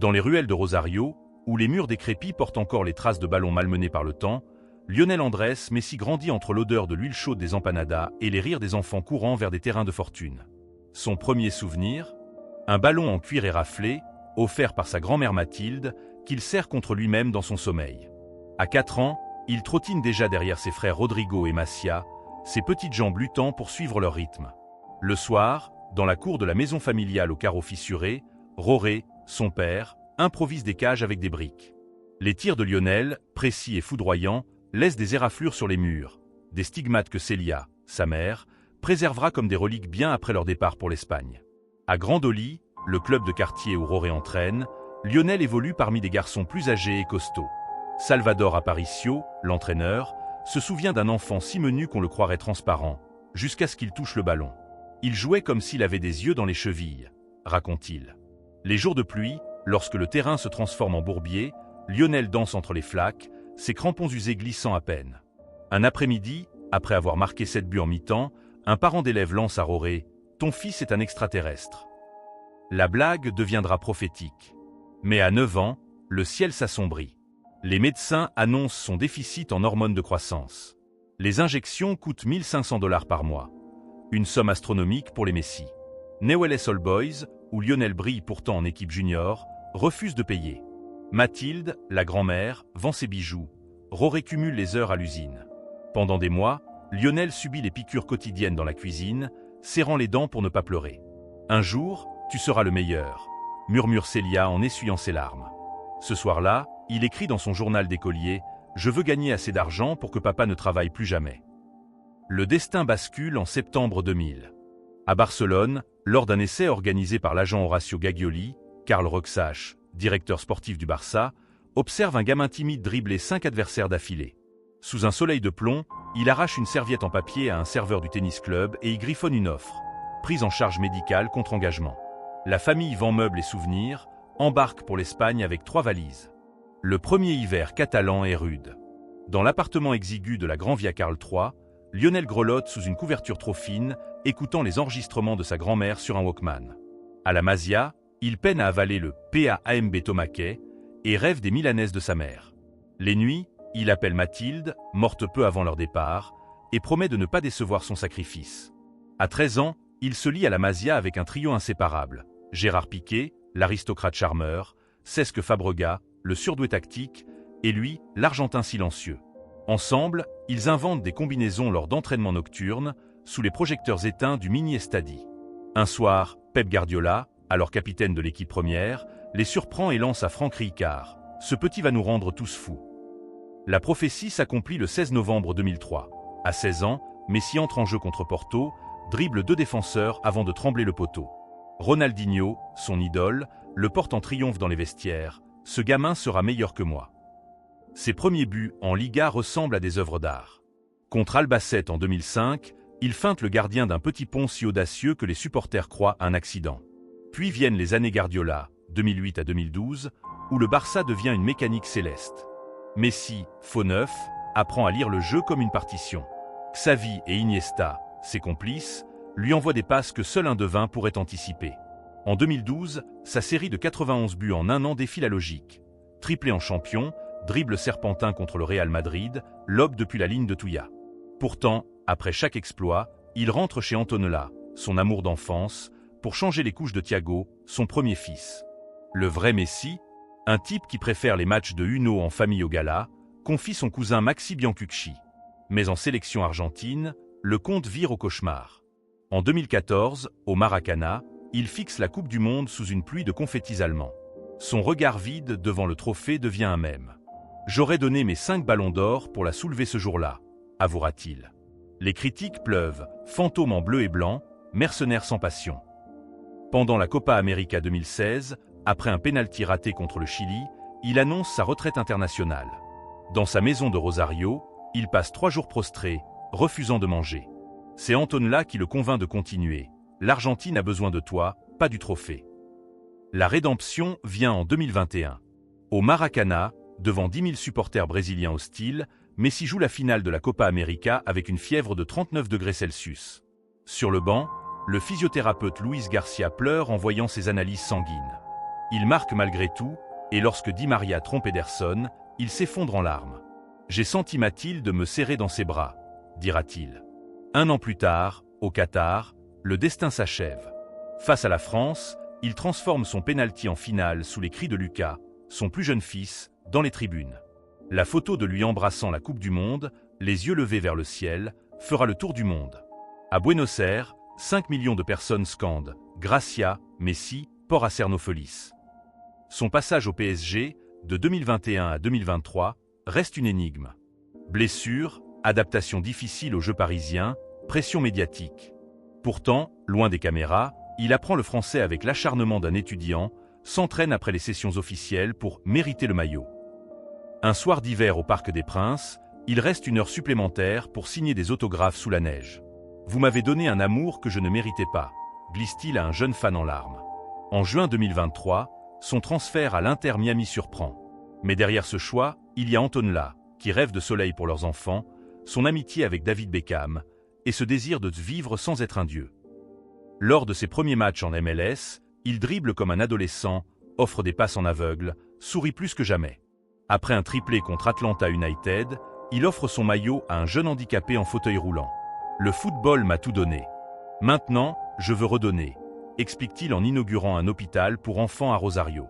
Dans les ruelles de Rosario, où les murs décrépits portent encore les traces de ballons malmenés par le temps, Lionel Andrés Messi grandit entre l'odeur de l'huile chaude des empanadas et les rires des enfants courant vers des terrains de fortune. Son premier souvenir? Un ballon en cuir éraflé, offert par sa grand-mère Mathilde, qu'il serre contre lui-même dans son sommeil. À 4 ans, il trottine déjà derrière ses frères Rodrigo et Macia, ses petites jambes luttant pour suivre leur rythme. Le soir, dans la cour de la maison familiale aux carreaux fissurés, Roré, son père, improvise des cages avec des briques. Les tirs de Lionel, précis et foudroyants, laissent des éraflures sur les murs, des stigmates que Célia, sa mère, préservera comme des reliques bien après leur départ pour l'Espagne. À Grandoli, le club de quartier où Roré entraîne, Lionel évolue parmi des garçons plus âgés et costauds. Salvador Aparicio, l'entraîneur, se souvient d'un enfant si menu qu'on le croirait transparent, jusqu'à ce qu'il touche le ballon. Il jouait comme s'il avait des yeux dans les chevilles, raconte-t-il. Les jours de pluie, lorsque le terrain se transforme en bourbier, Lionel danse entre les flaques, ses crampons usés glissant à peine. Un après-midi, après avoir marqué 7 buts en mi-temps, un parent d'élève lance à Roré « Ton fils est un extraterrestre ». La blague deviendra prophétique. Mais à 9 ans, le ciel s'assombrit. Les médecins annoncent son déficit en hormones de croissance. Les injections coûtent 1 500 $ par mois. Une somme astronomique pour les Messi. Newell's Old Boys, où Lionel brille pourtant en équipe junior, refuse de payer. Mathilde, la grand-mère, vend ses bijoux. Roré cumule les heures à l'usine. Pendant des mois, Lionel subit les piqûres quotidiennes dans la cuisine, serrant les dents pour ne pas pleurer. Un jour, tu seras le meilleur, murmure Célia en essuyant ses larmes. Ce soir-là, il écrit dans son journal d'écolier « Je veux gagner assez d'argent pour que papa ne travaille plus jamais ». Le destin bascule en septembre 2000. À Barcelone, lors d'un essai organisé par l'agent Horacio Gagioli, Karl Roxach, directeur sportif du Barça, observe un gamin timide dribbler 5 adversaires d'affilée. Sous un soleil de plomb, il arrache une serviette en papier à un serveur du tennis club et y griffonne une offre, prise en charge médicale contre engagement. La famille vend meubles et souvenirs, embarque pour l'Espagne avec 3 valises. Le premier hiver catalan est rude. Dans l'appartement exigu de la Grand Via Carl III, Lionel grelotte sous une couverture trop fine, écoutant les enregistrements de sa grand-mère sur un Walkman. À la Masia, il peine à avaler le PAMB Tomaquet et rêve des milanaises de sa mère. Les nuits, il appelle Mathilde, morte peu avant leur départ, et promet de ne pas décevoir son sacrifice. À 13 ans, il se lie à la Masia avec un trio inséparable. Gérard Piqué, l'aristocrate charmeur, Cesc Fabregas, le surdoué tactique, et lui, l'Argentin silencieux. Ensemble, ils inventent des combinaisons lors d'entraînements nocturnes, sous les projecteurs éteints du mini-estadi. Un soir, Pep Guardiola, alors capitaine de l'équipe première, les surprend et lance à Franck Rijkaard « Ce petit va nous rendre tous fous ». La prophétie s'accomplit le 16 novembre 2003. À 16 ans, Messi entre en jeu contre Porto, dribble 2 défenseurs avant de trembler le poteau. Ronaldinho, son idole, le porte en triomphe dans les vestiaires. « Ce gamin sera meilleur que moi ». Ses premiers buts en Liga ressemblent à des œuvres d'art. Contre Albacete en 2005, il feinte le gardien d'un petit pont si audacieux que les supporters croient à un accident. Puis viennent les années Guardiola, 2008 à 2012, où le Barça devient une mécanique céleste. Messi, faux neuf, apprend à lire le jeu comme une partition. Xavi et Iniesta, ses complices, lui envoient des passes que seul un devin pourrait anticiper. En 2012, sa série de 91 buts en un an défie la logique. Triplé en champion, dribble serpentin contre le Real Madrid, lobe depuis la ligne de Touya. Pourtant, après chaque exploit, il rentre chez Antonella, son amour d'enfance, pour changer les couches de Thiago, son premier fils. Le vrai Messi, un type qui préfère les matchs de Uno en famille au gala, confie son cousin Maxi Biancucci. Mais en sélection argentine, le compte vire au cauchemar. En 2014, au Maracana, il fixe la Coupe du Monde sous une pluie de confettis allemands. Son regard vide devant le trophée devient un mème. « J'aurais donné mes 5 ballons d'or pour la soulever ce jour-là », avouera-t-il. Les critiques pleuvent, fantôme en bleu et blanc, mercenaire sans passion. Pendant la Copa América 2016, après un pénalty raté contre le Chili, il annonce sa retraite internationale. Dans sa maison de Rosario, il passe 3 jours prostré, refusant de manger. C'est Antonella qui le convainc de continuer. L'Argentine a besoin de toi, pas du trophée. La rédemption vient en 2021. Au Maracana, devant 10 000 supporters brésiliens hostiles, Messi joue la finale de la Copa América avec une fièvre de 39 degrés Celsius. Sur le banc, le physiothérapeute Luis Garcia pleure en voyant ses analyses sanguines. Il marque malgré tout, et lorsque Di Maria trompe Ederson, il s'effondre en larmes. « J'ai senti Mathilde me serrer dans ses bras », dira-t-il. 1 an plus tard, au Qatar, le destin s'achève. Face à la France, il transforme son pénalty en finale sous les cris de Lucas, son plus jeune fils, dans les tribunes. La photo de lui embrassant la Coupe du Monde, les yeux levés vers le ciel, fera le tour du monde. À Buenos Aires, 5 millions de personnes scandent « Gracia, Messi, por hacernos feliz ». Son passage au PSG, de 2021 à 2023, reste une énigme. Blessures, adaptation difficile au jeu parisien, pression médiatique. Pourtant, loin des caméras, il apprend le français avec l'acharnement d'un étudiant, s'entraîne après les sessions officielles pour mériter le maillot. Un soir d'hiver au Parc des Princes, il reste 1 heure supplémentaire pour signer des autographes sous la neige. « Vous m'avez donné un amour que je ne méritais pas », glisse-t-il à un jeune fan en larmes. En juin 2023, son transfert à l'Inter Miami surprend. Mais derrière ce choix, il y a Antonella, qui rêve de soleil pour leurs enfants, son amitié avec David Beckham, et ce désir de vivre sans être un dieu. Lors de ses premiers matchs en MLS, il dribble comme un adolescent, offre des passes en aveugle, sourit plus que jamais. Après un triplé contre Atlanta United, il offre son maillot à un jeune handicapé en fauteuil roulant. « Le football m'a tout donné. Maintenant, je veux redonner », explique-t-il en inaugurant un hôpital pour enfants à Rosario.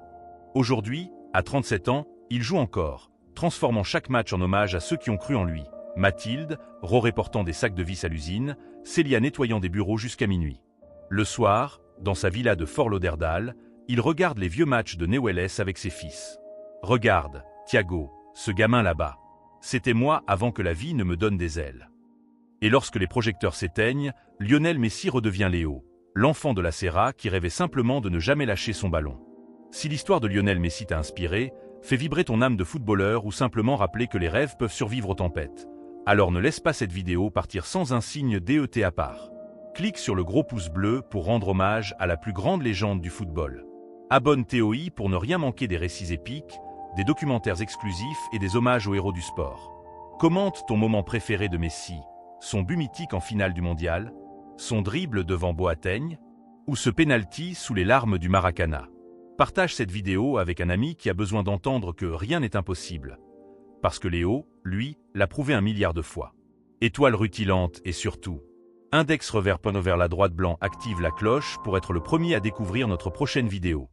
Aujourd'hui, à 37 ans, il joue encore, transformant chaque match en hommage à ceux qui ont cru en lui. Mathilde, Roré portant des sacs de vis à l'usine, Célia nettoyant des bureaux jusqu'à minuit. Le soir, dans sa villa de Fort Lauderdale, il regarde les vieux matchs de Newell's avec ses fils. « Regarde, Thiago, ce gamin là-bas. C'était moi avant que la vie ne me donne des ailes. » Et lorsque les projecteurs s'éteignent, Lionel Messi redevient Léo, l'enfant de la Serra qui rêvait simplement de ne jamais lâcher son ballon. Si l'histoire de Lionel Messi t'a inspiré, fait vibrer ton âme de footballeur ou simplement rappeler que les rêves peuvent survivre aux tempêtes, alors ne laisse pas cette vidéo partir sans un signe DET à part. Clique sur le gros pouce bleu pour rendre hommage à la plus grande légende du football. Abonne-toi pour ne rien manquer des récits épiques, des documentaires exclusifs et des hommages aux héros du sport. Commente ton moment préféré de Messi, son but mythique en finale du mondial, son dribble devant Boateng, ou ce pénalty sous les larmes du Maracana. Partage cette vidéo avec un ami qui a besoin d'entendre que rien n'est impossible. Parce que Léo, lui, l'a prouvé 1 milliard de fois. Étoile rutilante et surtout, index revers point vers la droite blanc active la cloche pour être le premier à découvrir notre prochaine vidéo.